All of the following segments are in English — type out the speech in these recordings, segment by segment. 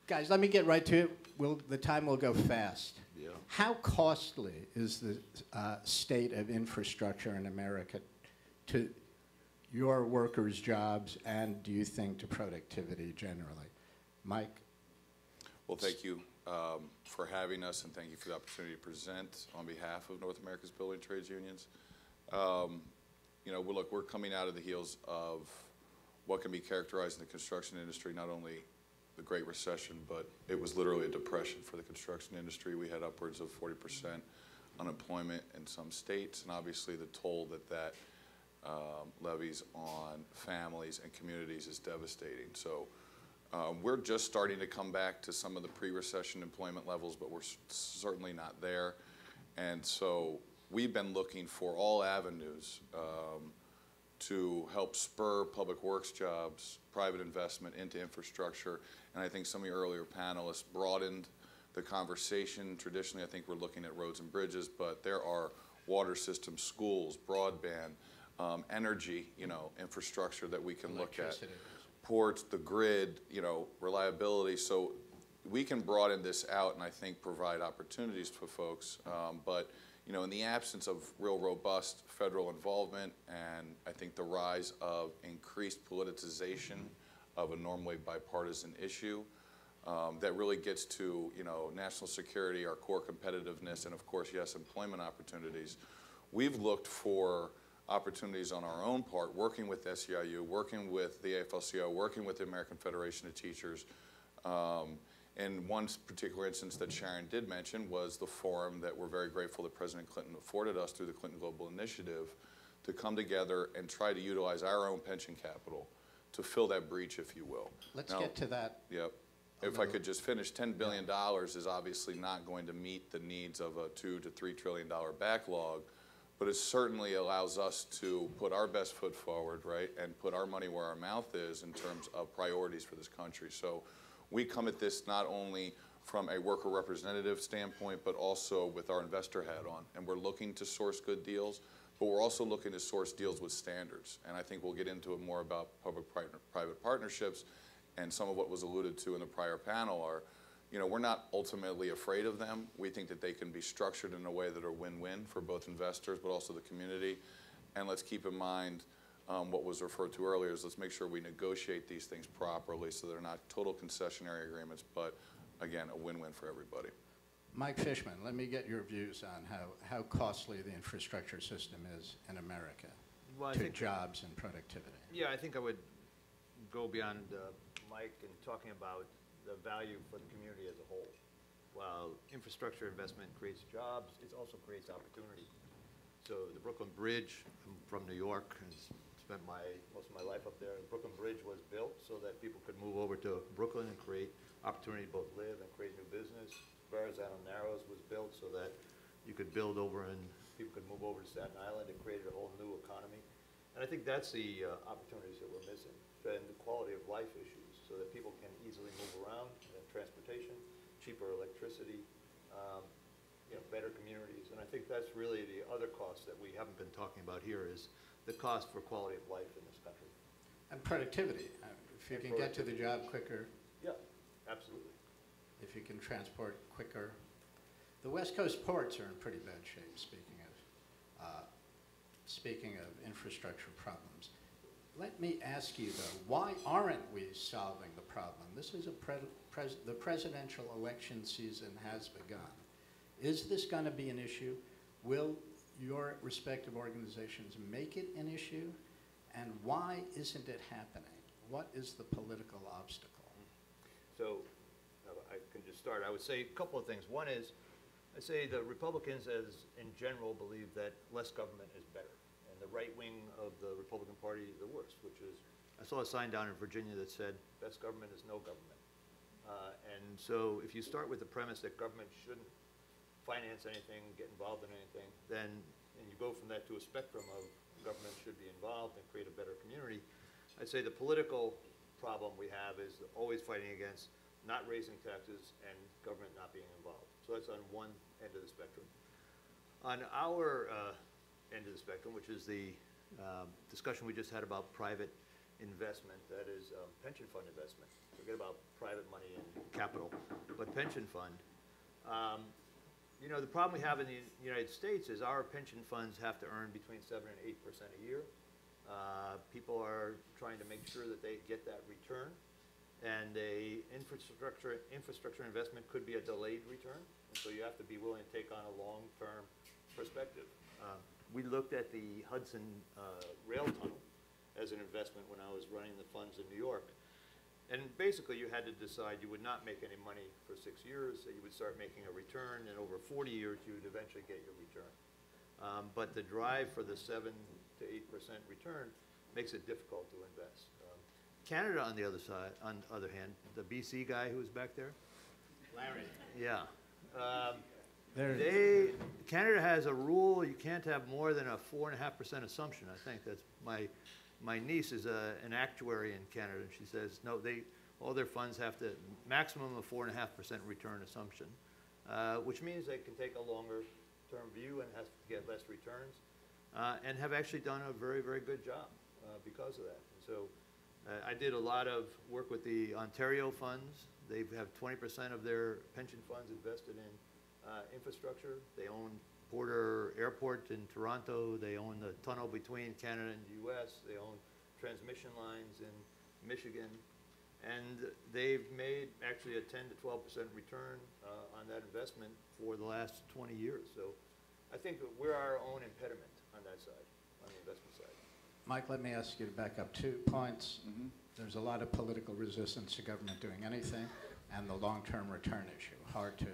Guys, let me get right to it. The time will go fast. Yeah. How costly is the state of infrastructure in America to your workers' jobs and, do you think, to productivity generally? Mike? Well, thank you for having us, and thank you for the opportunity to present on behalf of North America's Building Trades Unions. You know, look, we're coming out of the heels of what can be characterized in the construction industry, not only the Great Recession, but it was literally a depression for the construction industry. We had upwards of 40% unemployment in some states, and obviously the toll that levies on families and communities is devastating. So we're just starting to come back to some of the pre-recession employment levels, but we're certainly not there. And so we've been looking for all avenues to help spur public works jobs, private investment into infrastructure. And I think some of your earlier panelists broadened the conversation. Traditionally, I think we're looking at roads and bridges, but there are water systems, schools, broadband, energy, infrastructure that we can look at. Ports, the grid, reliability. So we can broaden this out and I think provide opportunities for folks. But in the absence of real robust federal involvement and I think the rise of increased politicization of a normally bipartisan issue that really gets to, national security, our core competitiveness, and of course, yes, employment opportunities. We've looked for opportunities on our own part, working with SEIU, working with the AFL-CIO, working with the American Federation of Teachers. And one particular instance that Sharon did mention was the forum that we're very grateful that President Clinton afforded us through the Clinton Global Initiative to come together and try to utilize our own pension capital to fill that breach, if you will. Let's get to that. Yep. If I could just finish, $10 billion is obviously not going to meet the needs of a $2 to $3 trillion backlog, but it certainly allows us to put our best foot forward, right, and put our money where our mouth is in terms of priorities for this country. So we come at this not only from a worker representative standpoint, but also with our investor hat on. And we're looking to source good deals, but we're also looking to source deals with standards. And I think we'll get into it more about public-private partnerships, and some of what was alluded to in the prior panel are, we're not ultimately afraid of them. We think that they can be structured in a way that are win-win for both investors, but also the community. And let's keep in mind what was referred to earlier is let's make sure we negotiate these things properly so they're not total concessionary agreements, but again, a win-win for everybody. Mike Fishman, let me get your views on how costly the infrastructure system is in America to jobs and productivity. Yeah, I think I would go beyond Mike in talking about the value for the community as a whole. While infrastructure investment creates jobs, it also creates opportunity. So the Brooklyn Bridge, I'm from New York, and spent most of my life up there. The Brooklyn Bridge was built so that people could move over to Brooklyn and create opportunity to both live and create new business. Verrazano Narrows was built so that you could build over and people could move over to Staten Island. It created a whole new economy. And I think that's the opportunities that we're missing, and the quality of life issues, so that people can easily move around, transportation, cheaper electricity, better communities. And I think that's really the other cost that we haven't been talking about here is the cost for quality of life in this country. And productivity. If you can get to the job quicker. Yeah, absolutely. If you can transport quicker. The West Coast ports are in pretty bad shape, speaking of infrastructure problems. Let me ask you, though, why aren't we solving the problem? This is the presidential election season has begun. Is this going to be an issue? Will your respective organizations make it an issue? And why isn't it happening? What is the political obstacle? So I can just start. I would say a couple of things. One is, I say the Republicans, as in general, believe that less government is better. And the right wing of the Republican Party, the worst, which is, I saw a sign down in Virginia that said, best government is no government. And so if you start with the premise that government shouldn't finance anything, get involved in anything, then, and you go from that to a spectrum of government should be involved and create a better community, I'd say the political problem we have is always fighting against not raising taxes and government not being involved. So that's on one end of the spectrum. On our end of the spectrum, which is the discussion we just had about private investment, that is pension fund investment. Forget about private money and capital, but pension fund. You know, the problem we have in the United States is our pension funds have to earn between 7% and 8% a year. People are trying to make sure that they get that return, and a infrastructure investment could be a delayed return, and so you have to be willing to take on a long-term perspective. We looked at the Hudson Rail Tunnel as an investment when I was running the funds in New York. And basically, you had to decide you would not make any money for 6 years, that you would start making a return, and over 40 years, you would eventually get your return. But the drive for the 7 to 8% return makes it difficult to invest. Canada, on the other side, on the other hand, the BC guy who was back there? Larry. Yeah. There. Canada has a rule, you can't have more than a 4.5% assumption. I think that's my niece is an actuary in Canada, and she says, no, all their funds have to, maximum of 4.5% return assumption, which means they can take a longer term view and has to get less returns, and have actually done a very, very good job because of that. And so I did a lot of work with the Ontario funds. They have 20% of their pension funds invested in infrastructure. They own Porter Airport in Toronto. They own the tunnel between Canada and the US. They own transmission lines in Michigan. And they've made actually a 10 to 12% return on that investment for the last 20 years. So I think that we're our own impediment on that side, on the investment side. Mike, let me ask you to back up 2 points. There's a lot of political resistance to government doing anything, and the long-term return issue, hard to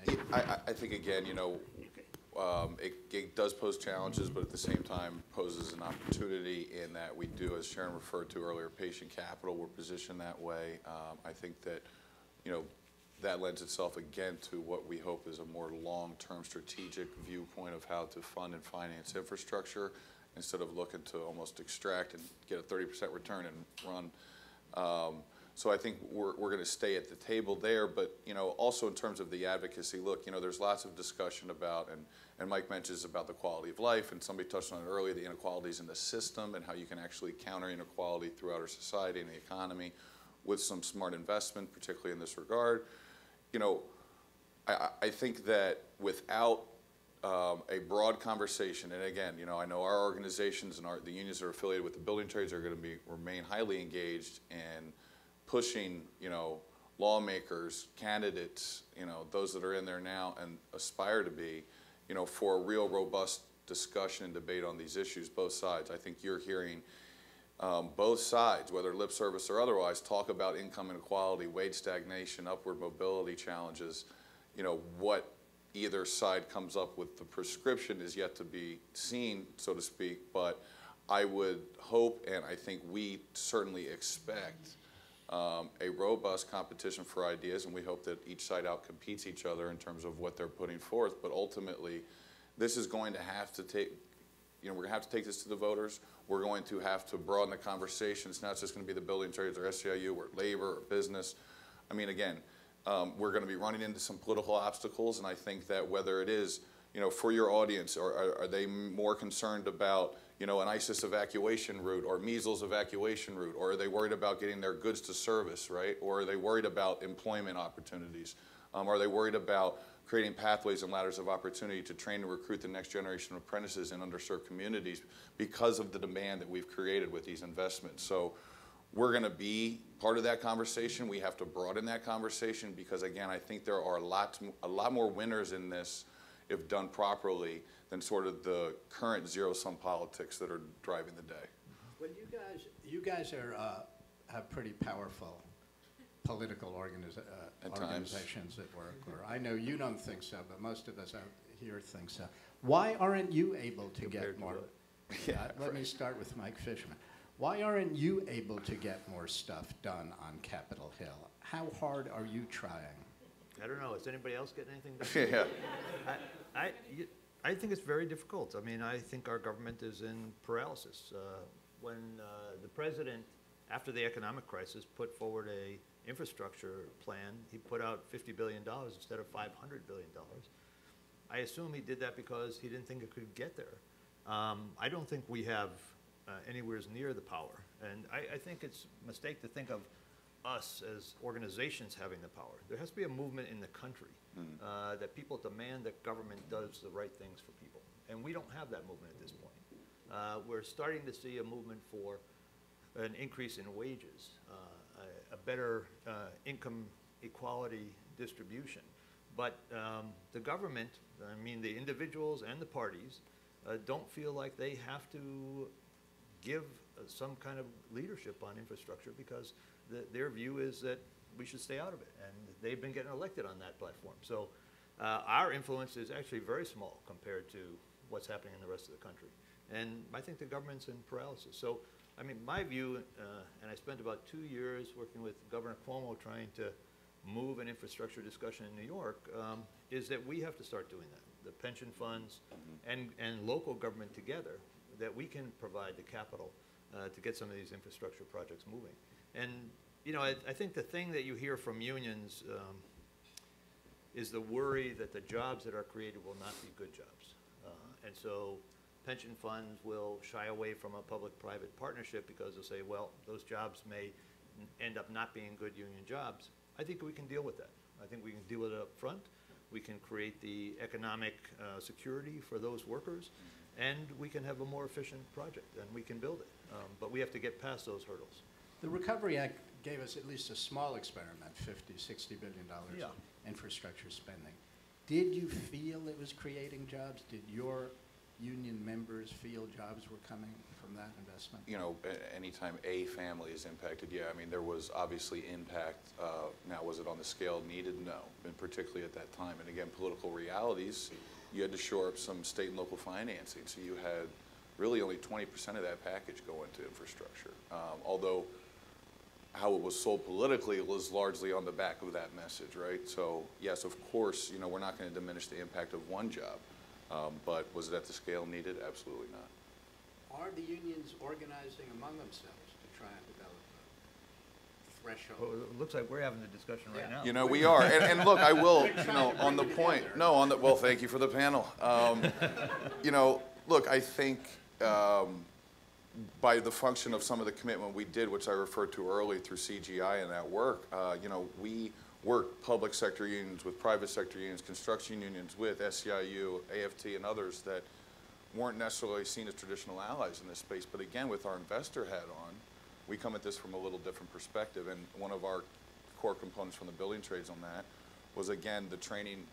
make. I think, again, you know, it does pose challenges, but at the same time poses an opportunity in that we do, as Sharon referred to earlier, patient capital. We're positioned that way. I think that, you know, that lends itself again to what we hope is a more long-term strategic viewpoint of how to fund and finance infrastructure instead of looking to almost extract and get a 30% return and run. So I think we're going to stay at the table there, but, you know, also in terms of the advocacy, look, you know, there's lots of discussion about, and Mike mentions about the quality of life, and somebody touched on it earlier, the inequalities in the system and how you can actually counter inequality throughout our society and the economy with some smart investment, particularly in this regard. You know, I think that without a broad conversation, and again, you know, I know our organizations and the unions that are affiliated with the building trades are going to remain highly engaged in pushing, you know, lawmakers, candidates, you know, those that are in there now and aspire to be, you know, for a real robust discussion and debate on these issues, both sides. I think you're hearing both sides, whether lip service or otherwise, talk about income inequality, wage stagnation, upward mobility challenges. You know, what either side comes up with the prescription is yet to be seen, so to speak, but I would hope, and I think we certainly expect, a robust competition for ideas, and we hope that each side outcompetes each other in terms of what they're putting forth. But ultimately, this is going to have to take, you know, we're going to have to take this to the voters. We're going to have to broaden the conversation. It's not just going to be the building trades or SEIU or labor or business. I mean, again, we're going to be running into some political obstacles, and I think that whether it is, you know, for your audience, or are they more concerned about, you know, an ISIS evacuation route or measles evacuation route, or are they worried about getting their goods to service, right? Or are they worried about employment opportunities? Are they worried about creating pathways and ladders of opportunity to train and recruit the next generation of apprentices in underserved communities because of the demand that we've created with these investments? So we're going to be part of that conversation. We have to broaden that conversation because, again, I think there are a lot more winners in this if done properly than sort of the current zero-sum politics that are driving the day. Well, you guys are have pretty powerful political organizations at work. Or I know you don't think so, but most of us out here think so. Why aren't you able to get more? Let me start with Mike Fishman. Why aren't you able to get more stuff done on Capitol Hill? How hard are you trying? I don't know. Is anybody else getting anything done? Yeah. I think it's very difficult. I mean, I think our government is in paralysis. When the president, after the economic crisis, put forward a infrastructure plan, he put out $50 billion instead of $500 billion. I assume he did that because he didn't think it could get there. I don't think we have anywhere near the power. And I think it's a mistake to think of us as organizations having the power. There has to be a movement in the country that people demand that government does the right things for people. And we don't have that movement at this point. We're starting to see a movement for an increase in wages, a better income equality distribution. But the government, I mean the individuals and the parties, don't feel like they have to give some kind of leadership on infrastructure because their view is that we should stay out of it. And they've been getting elected on that platform. So our influence is actually very small compared to what's happening in the rest of the country. And I think the government's in paralysis. So, I mean, my view, and I spent about 2 years working with Governor Cuomo trying to move an infrastructure discussion in New York, is that we have to start doing that. The pension funds and local government together, that we can provide the capital to get some of these infrastructure projects moving. And, you know, I think the thing that you hear from unions is the worry that the jobs that are created will not be good jobs. And so pension funds will shy away from a public-private partnership because they'll say, well, those jobs may end up not being good union jobs. I think we can deal with that. I think we can deal with it up front. We can create the economic security for those workers, and we can have a more efficient project, and we can build it. But we have to get past those hurdles. The Recovery Act gave us at least a small experiment, $50–60 billion Yeah. in infrastructure spending. Did you feel it was creating jobs? Did your union members feel jobs were coming from that investment? You know, anytime a family is impacted, yeah, I mean, there was obviously impact. Now, was it on the scale needed? No, and particularly at that time. And again, political realities, you had to shore up some state and local financing. So you had really only 20% of that package go into infrastructure. Although how it was sold politically was largely on the back of that message, right? So yes, of course, you know, we're not going to diminish the impact of one job. But was it at the scale needed? Absolutely not. Are the unions organizing among themselves to try and develop a threshold? Well, it looks like we're having the discussion right now. You know, we are. And look, I will, you know, to on the bring it point, together. no, on the, well, thank you for the panel. You know, look, I think by the function of some of the commitment we did, which I referred to earlier through CGI and that work, you know, we worked public sector unions with private sector unions, construction unions with SEIU, AFT, and others that weren't necessarily seen as traditional allies in this space. But again, with our investor hat on, we come at this from a little different perspective. And one of our core components from the building trades on that was, again, the training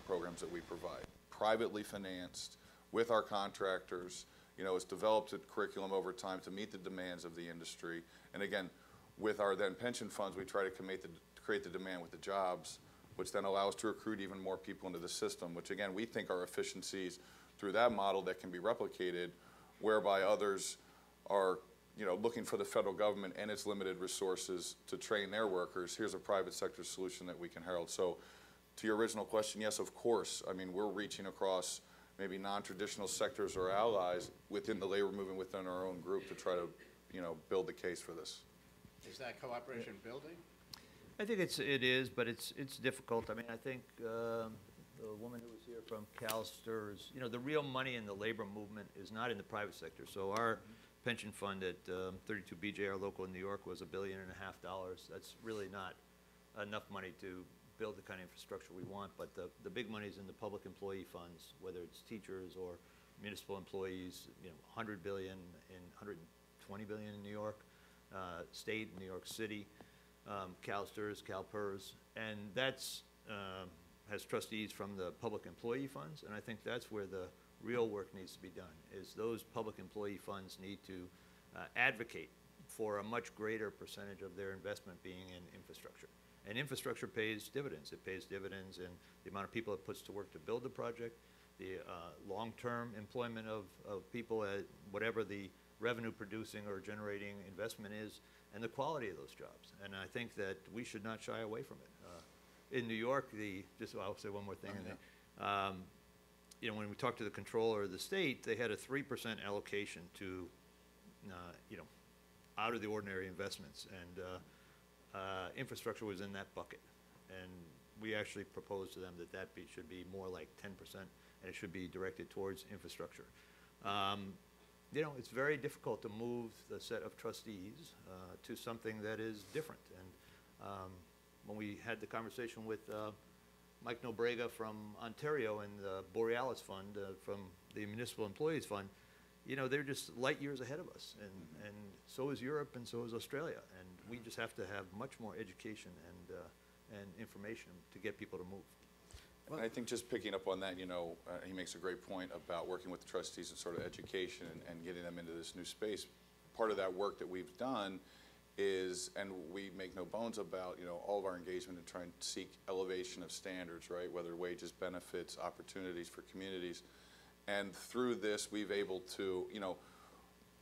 programs that we provide. Privately financed with our contractors. You know, it's developed a curriculum over time to meet the demands of the industry. And again, with our then pension funds, we try to create the demand with the jobs, which then allows us to recruit even more people into the system, which again, we think are efficiencies through that model that can be replicated, whereby others are, you know, looking for the federal government and its limited resources to train their workers. Here's a private sector solution that we can herald. So to your original question, yes, of course. I mean, we're reaching across maybe non-traditional sectors or allies within the labor movement within our own group to try to, you know, build the case for this. Is that cooperation building? I think it is, but it's difficult. I mean, I think the woman who was here from CalSTRS, you know, the real money in the labor movement is not in the private sector. So our pension fund at 32 BJ, our local in New York, was $1.5 billion. That's really not enough money to build the kind of infrastructure we want. But the big money is in the public employee funds, whether it's teachers or municipal employees. You know, 100 billion and 120 billion in New York State, New York City. CalSTRS, CalPERS, and that's has trustees from the public employee funds, and I think that's where the real work needs to be done, is those public employee funds need to advocate for a much greater percentage of their investment being in infrastructure. And infrastructure pays dividends. It pays dividends in the amount of people it puts to work to build the project, the long-term employment of people at whatever the revenue producing or generating investment is, and the quality of those jobs. And I think that we should not shy away from it. In New York, I'll say one more thing. You know, when we talked to the controller of the state, they had a 3% allocation to, you know, out of the ordinary investments, and infrastructure was in that bucket. And we actually proposed to them that should be more like 10%, and it should be directed towards infrastructure. you know, it's very difficult to move the set of trustees to something that is different. And when we had the conversation with Mike Nobrega from Ontario and the Borealis Fund from the Municipal Employees Fund, you know, they're just light years ahead of us. And so is Europe and so is Australia. And we just have to have much more education and information to get people to move. And I think just picking up on that, you know, he makes a great point about working with the trustees and sort of education and getting them into this new space. Part of that work that we've done is, and we make no bones about, you know, all of our engagement in trying to seek elevation of standards, right, whether wages, benefits, opportunities for communities. And through this, we've able to, you know,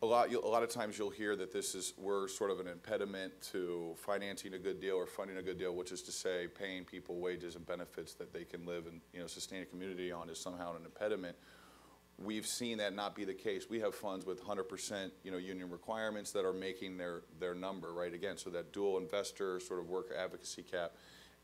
a lot of times you'll hear that we're sort of an impediment to financing a good deal or funding a good deal, which is to say paying people wages and benefits that they can live and, you know, sustain a community on is somehow an impediment. We've seen that not be the case. We have funds with 100%, you know, union requirements that are making their number, right? Again, so that dual investor sort of worker advocacy cap.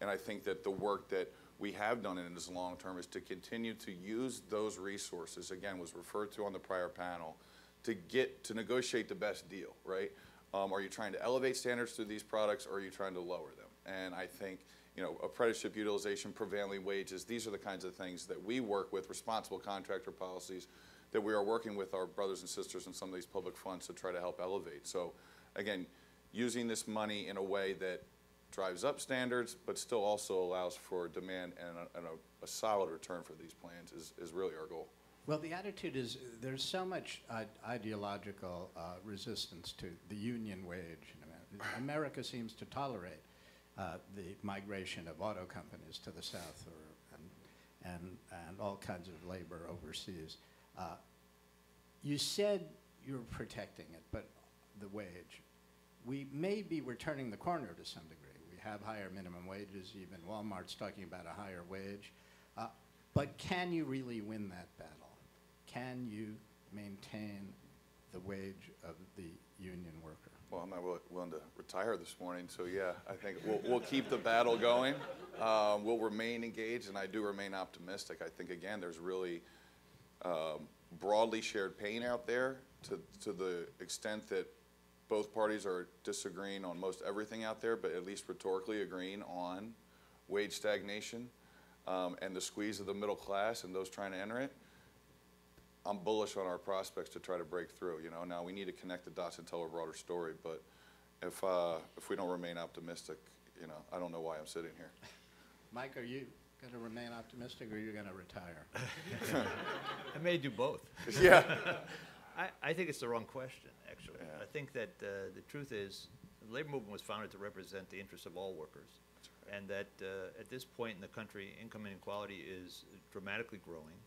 And I think that the work that we have done in this long term is to continue to use those resources, again, was referred to on the prior panel, to negotiate the best deal, right? Are you trying to elevate standards through these products, or are you trying to lower them? And I think, you know, apprenticeship utilization, prevailing wages, these are the kinds of things that we work with, responsible contractor policies, that we are working with our brothers and sisters in some of these public funds to try to help elevate. So again, using this money in a way that drives up standards, but still also allows for demand and a solid return for these plans is really our goal. Well, the attitude is there's so much ideological resistance to the union wage. America seems to tolerate the migration of auto companies to the South and all kinds of labor overseas. You said you're protecting it, but the wage. We may be turning the corner to some degree. We have higher minimum wages. Even Walmart's talking about a higher wage. But can you really win that battle? Can you maintain the wage of the union worker? Well, I'm not willing to retire this morning, so yeah, I think we'll keep the battle going. We'll remain engaged, and I do remain optimistic. I think, again, there's really broadly shared pain out there to the extent that both parties are disagreeing on most everything out there, but at least rhetorically agreeing on wage stagnation and the squeeze of the middle class and those trying to enter it. I'm bullish on our prospects to try to break through. You know, now we need to connect the dots and tell a broader story. But if we don't remain optimistic, you know, I don't know why I'm sitting here. Mike, are you going to remain optimistic, or are you going to retire? I may do both. Yeah. I think it's the wrong question, actually. Yeah. I think that the truth is the labor movement was founded to represent the interests of all workers. Right. And that at this point in the country, income inequality is dramatically growing.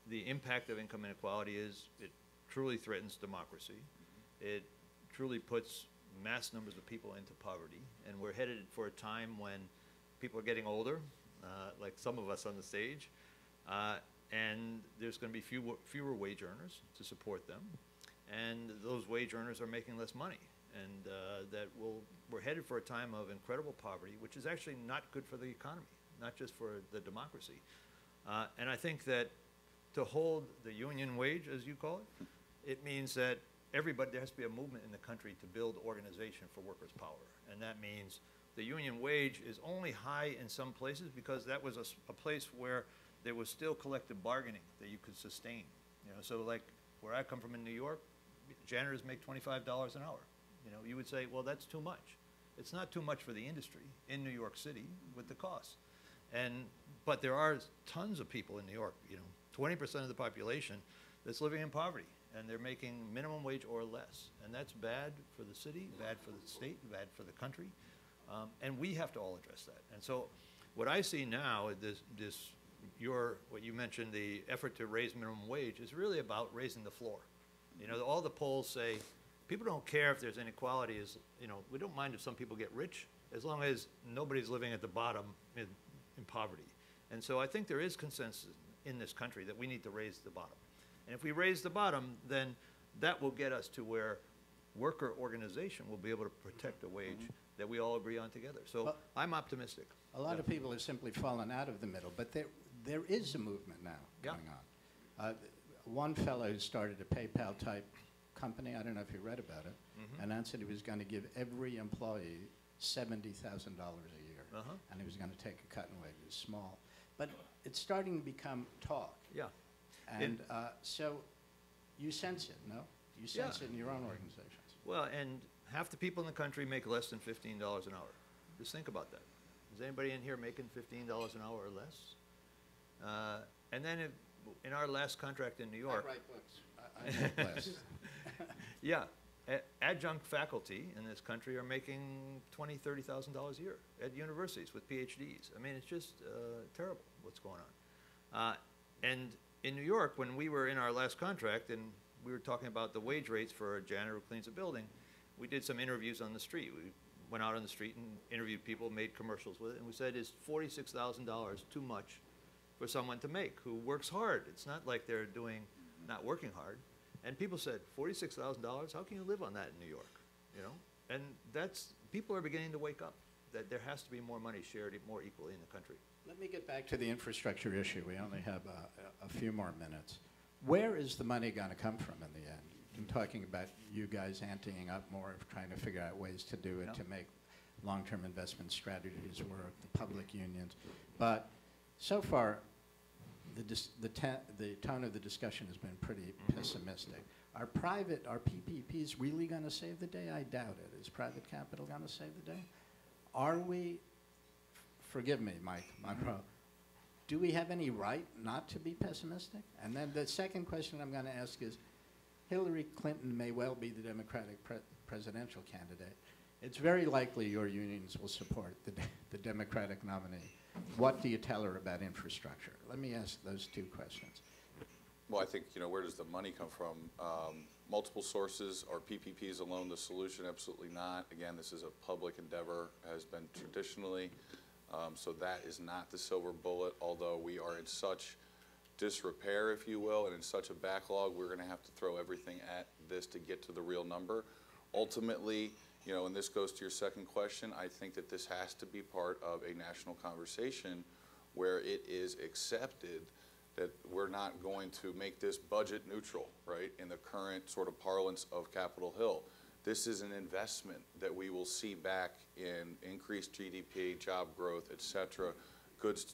The impact of income inequality is it truly threatens democracy. Mm-hmm. It truly puts mass numbers of people into poverty. And we're headed for a time when people are getting older, like some of us on the stage, and there's going to be fewer wage earners to support them. And those wage earners are making less money. And we're headed for a time of incredible poverty, which is actually not good for the economy, not just for the democracy. And I think that to hold the union wage, as you call it, it means that there has to be a movement in the country to build organization for workers' power. And that means the union wage is only high in some places because that was a place where there was still collective bargaining that you could sustain. You know, so like where I come from in New York, janitors make $25 an hour. You know, you would say, well, that's too much. It's not too much for the industry in New York City with the costs. But there are tons of people in New York, you know, 20% of the population that's living in poverty, and they're making minimum wage or less. And that's bad for the city, bad for the state, bad for the country. And we have to all address that. And so what I see now, what you mentioned, the effort to raise minimum wage is really about raising the floor. You know, all the polls say people don't care if there's inequality. You know, we don't mind if some people get rich as long as nobody's living at the bottom in poverty. And so I think there is consensus in this country that we need to raise the bottom. And if we raise the bottom, then that will get us to where worker organization will be able to protect a wage that we all agree on together. So well, I'm optimistic. A lot of people have simply fallen out of the middle, but there is a movement now going on. one fellow who started a PayPal-type company, I don't know if you read about it, announced that he was going to give every employee $70,000 a year, and he was going to take a cut in wages, small. But it's starting to become talk. Yeah. And so you sense it, no? You sense it in your own organizations. Well, and half the people in the country make less than $15 an hour. Just think about that. Is anybody in here making $15 an hour or less? And then in our last contract in New York. I write books. I make less. Yeah. Adjunct faculty in this country are making $20,000, $30,000 a year at universities with PhDs. I mean, it's just terrible what's going on. And in New York, when we were in our last contract and we were talking about the wage rates for a janitor who cleans a building, we did some interviews on the street. We went out on the street and interviewed people, made commercials with it, and we said, is $46,000 too much for someone to make who works hard? It's not like they're not working hard. And people said, $46,000, how can you live on that in New York? You know? And people are beginning to wake up, that there has to be more money shared more equally in the country. Let me get back to the infrastructure issue. We only have a few more minutes. Where is the money going to come from in the end? I'm talking about you guys anteing up more, of trying to figure out ways to do it, to make long-term investment strategies work, the public unions. But so far, the tone of the discussion has been pretty pessimistic. Are PPPs really going to save the day? I doubt it. Is private capital going to save the day? Are we, forgive me, Mike, do we have any right not to be pessimistic? And then the second question I'm going to ask is, Hillary Clinton may well be the Democratic presidential candidate. It's very likely your unions will support the Democratic nominee. What do you tell her about infrastructure? Let me ask those two questions. Well, I think, where does the money come from? Multiple sources. Are PPPs alone the solution? Absolutely not. Again, this is a public endeavor, has been traditionally, so that is not the silver bullet, although we are in such disrepair, if you will, and in such a backlog, we're going to have to throw everything at this to get to the real number. Ultimately, and this goes to your second question, I think that this has to be part of a national conversation where it is accepted that we're not going to make this budget neutral, right, in the current sort of parlance of Capitol Hill. This is an investment that we will see back in increased GDP, job growth, et cetera, goods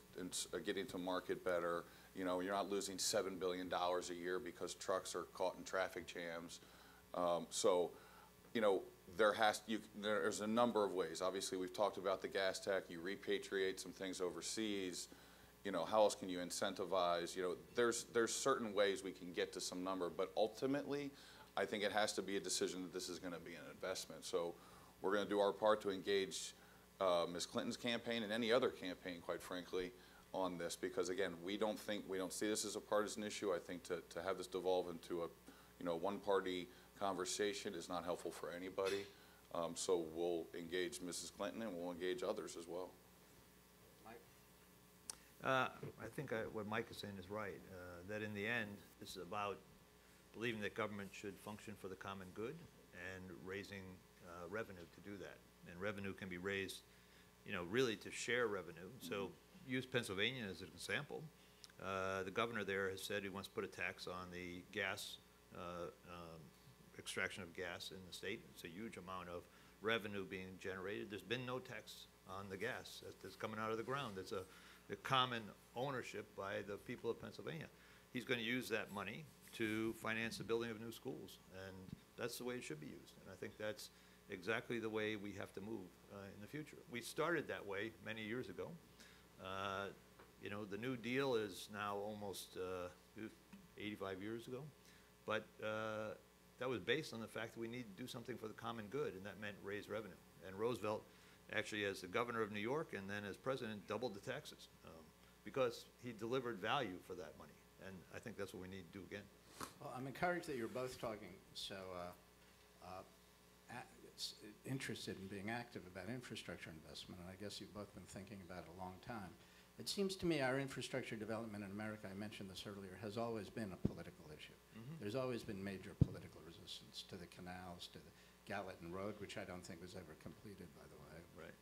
getting to market better. You're not losing $7 billion a year because trucks are caught in traffic jams. There's a number of ways. Obviously, we've talked about the gas tax. You repatriate some things overseas. How else can you incentivize? There's certain ways we can get to some number, but ultimately, I think it has to be a decision that this is going to be an investment. So we're going to do our part to engage Ms. Clinton's campaign and any other campaign, quite frankly, on this, because again, we don't see this as a partisan issue. I think to have this devolve into a one-party conversation is not helpful for anybody. So we'll engage Mrs. Clinton and we'll engage others as well. I think what Mike is saying is right, that in the end, this is about believing that government should function for the common good and raising revenue to do that. And revenue can be raised, really to share revenue. So use Pennsylvania as an example. The governor there has said he wants to put a tax on the gas, extraction of gas in the state. It's a huge amount of revenue being generated. There's been no tax on the gas that's coming out of the ground. It's a common ownership by the people of Pennsylvania. He's going to use that money to finance the building of new schools, and that's the way it should be used. And I think that's exactly the way we have to move in the future. We started that way many years ago. The New Deal is now almost 85 years ago, but that was based on the fact that we need to do something for the common good, and that meant raise revenue. And Roosevelt, actually as the governor of New York and then as president, doubled the taxes because he delivered value for that money. And I think that's what we need to do again. Well, I'm encouraged that you're both talking so interested in being active about infrastructure investment, and I guess you've both been thinking about it a long time. It seems to me our infrastructure development in America, I mentioned this earlier, has always been a political issue. There's always been major political resistance to the canals, to the Gallatin Road, which I don't think was ever completed, by the way. Right.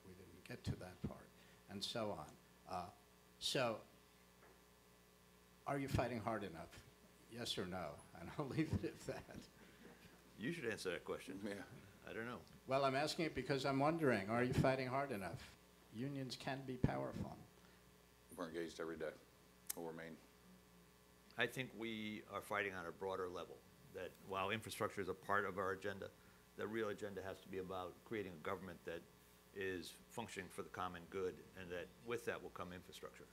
We didn't get to that part, and so on. So, are you fighting hard enough yes or no, and I'll leave it at that. You should answer that question. Yeah. I don't know. Well, I'm asking it because I'm wondering, are you fighting hard enough? Unions can be powerful. We're engaged every day. We'll remain. I think we are fighting on a broader level, that while infrastructure is a part of our agenda, the real agenda has to be about creating a government that is functioning for the common good, and that with that will come infrastructure.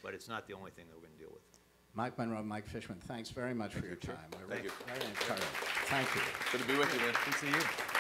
But it's not the only thing that we're going to deal with. Mike Monroe, Mike Fishman, thanks very much for your time. We're Thank you. very encouraged. Thank you. Good to be with you, man. Good to see you.